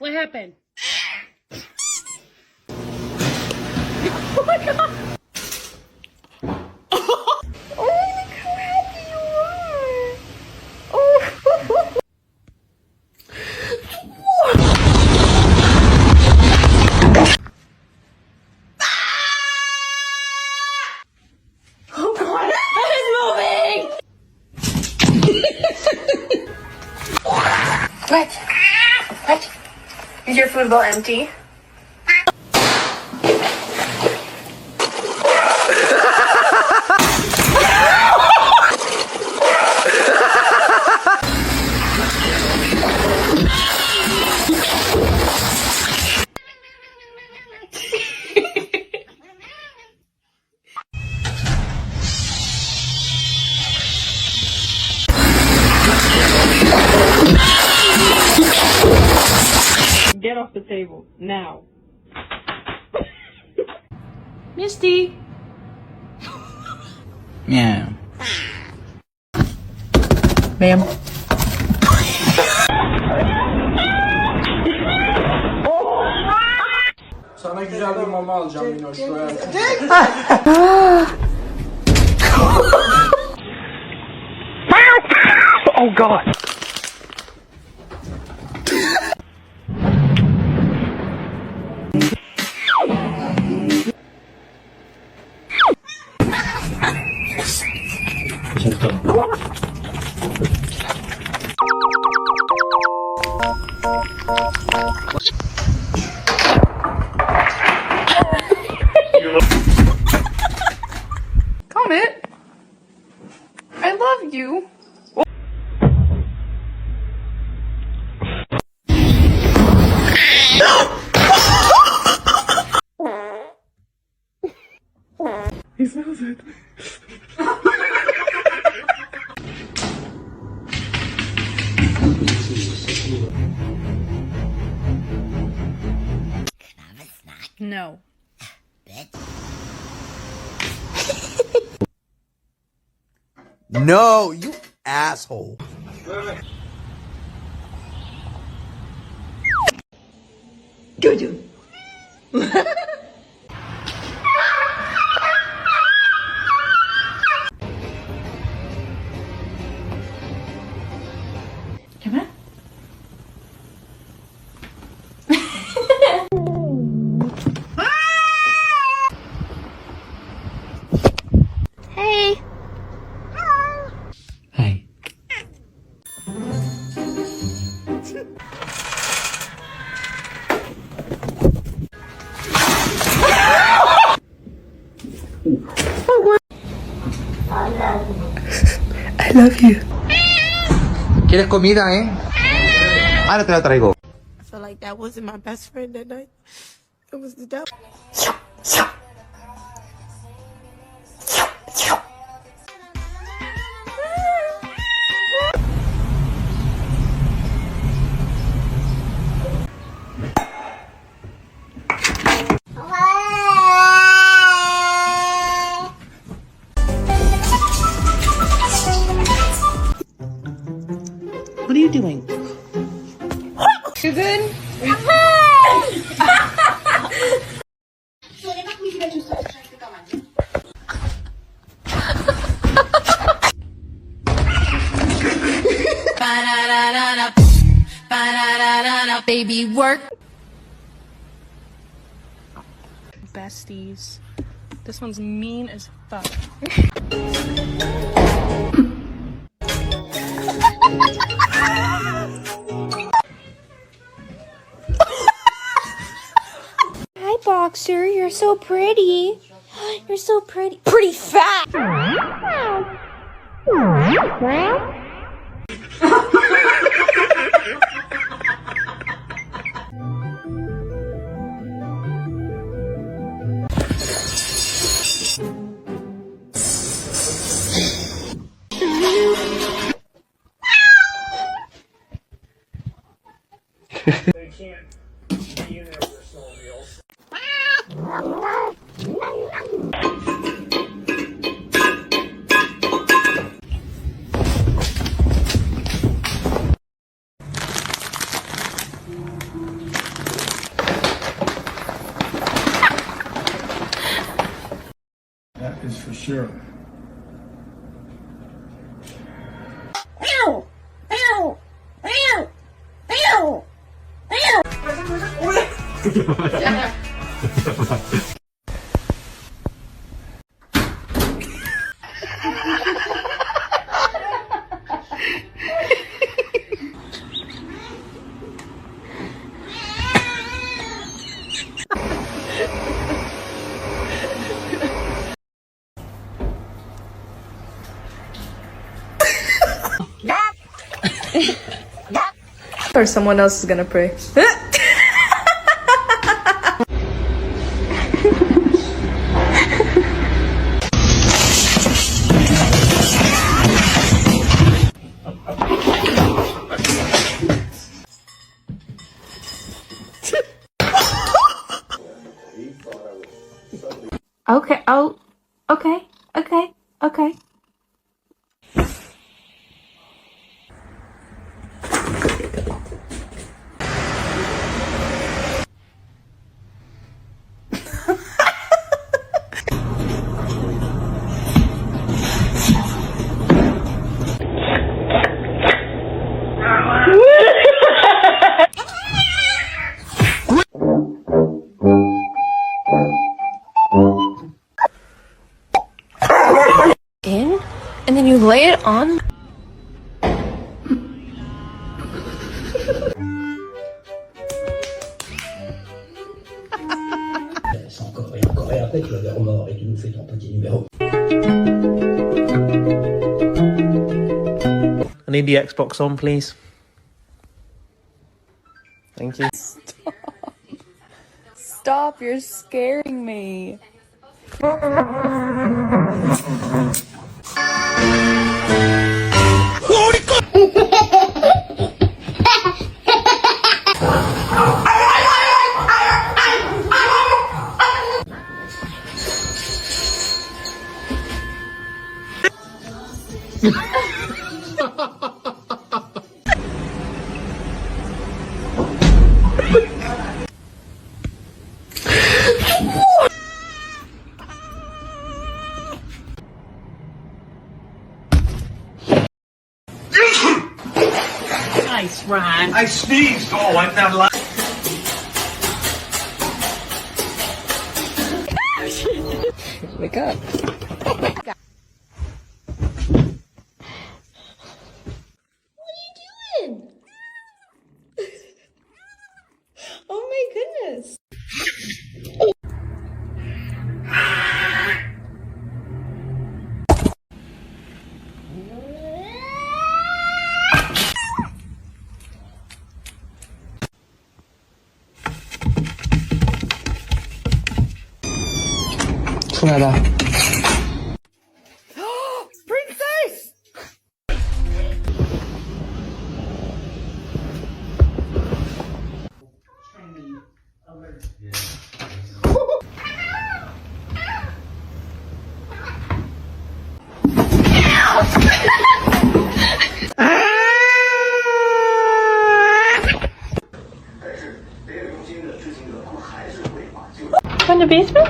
What happened? Oh my god! Oh, look how happy you are! Oh! Oh god! That is moving! What? What? Is your food bowl empty? Get off the table, now. Misty! Meow. Ma'am. Sana güzel bir mama alacağım Minoş. Oh God. Comet! I love you. He smells it. No. No, you asshole. Good. Come on. Hey. Hey. I love you. ¿Quieres comida, Ahora te la traigo. I feel like that wasn't my best friend that night. It was the devil. What are you doing? Susan? Baby, work. Besties. This one's mean as fuck. Hi, Boxer. You're so pretty. You're so pretty. Pretty fat. They can't be in there with their snowmobiles. is for sure. Or someone else is gonna pray. Okay. Oh. Okay. Okay. Okay. In, and then you lay it on. Encore et encore, et après tu vas vers mort et tu nous fais ton petit numéro. I need the Xbox on, please. Thank you. Stop, you're scaring me. Nice, Ryan. I sneezed. Oh, I'm not allowed. Wake up. Oh my goodness. Princess! From the basement?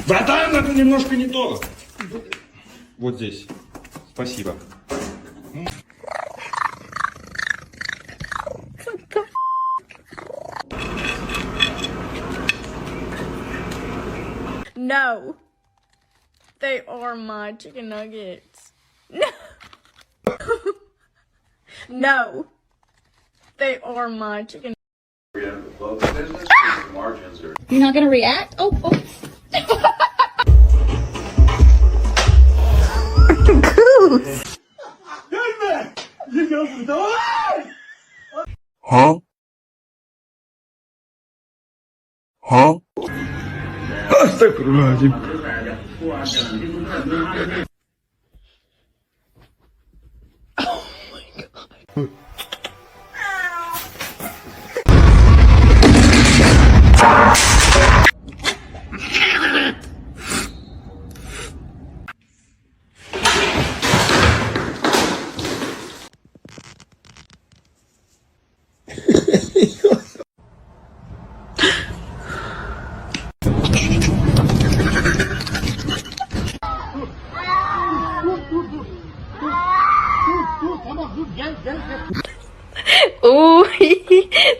Братан, это немножко не то. Вот здесь. Спасибо. No. They are my chicken nuggets. No. No. They are my chicken. You're not gonna react? Oh. Goose. Huh? Huh?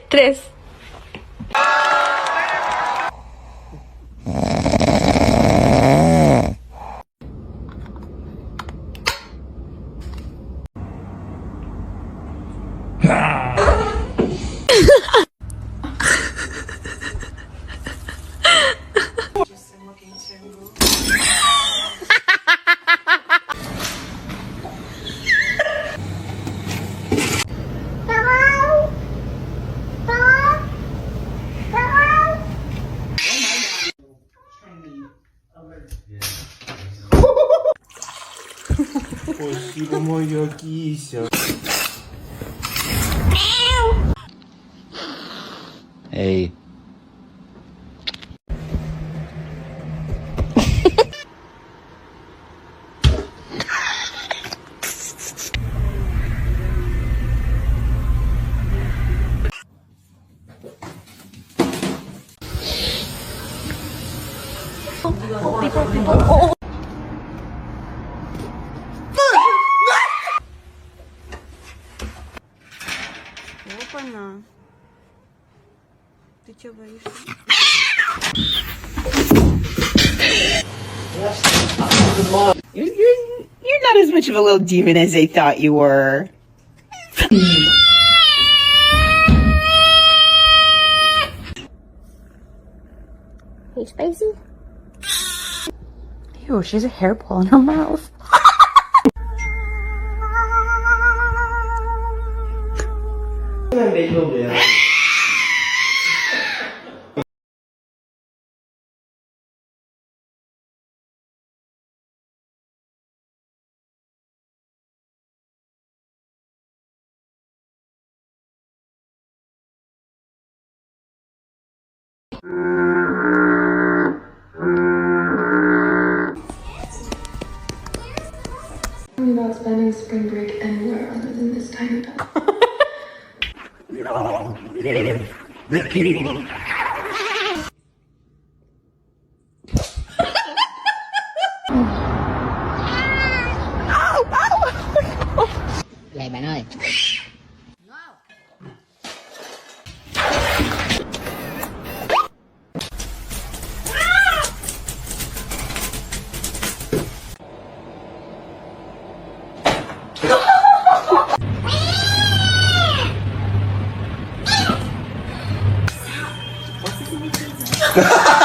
Tres. Спасибо, моя кися. Эй. Опа-на. Ты чё боишься? You're not as much of a little demon as they thought you were. Hey, Spicy. Ew, she has a hair ball in her mouth. About spending spring break anywhere other than this tiny town. Vậy bạn ơi. Ha ha ha!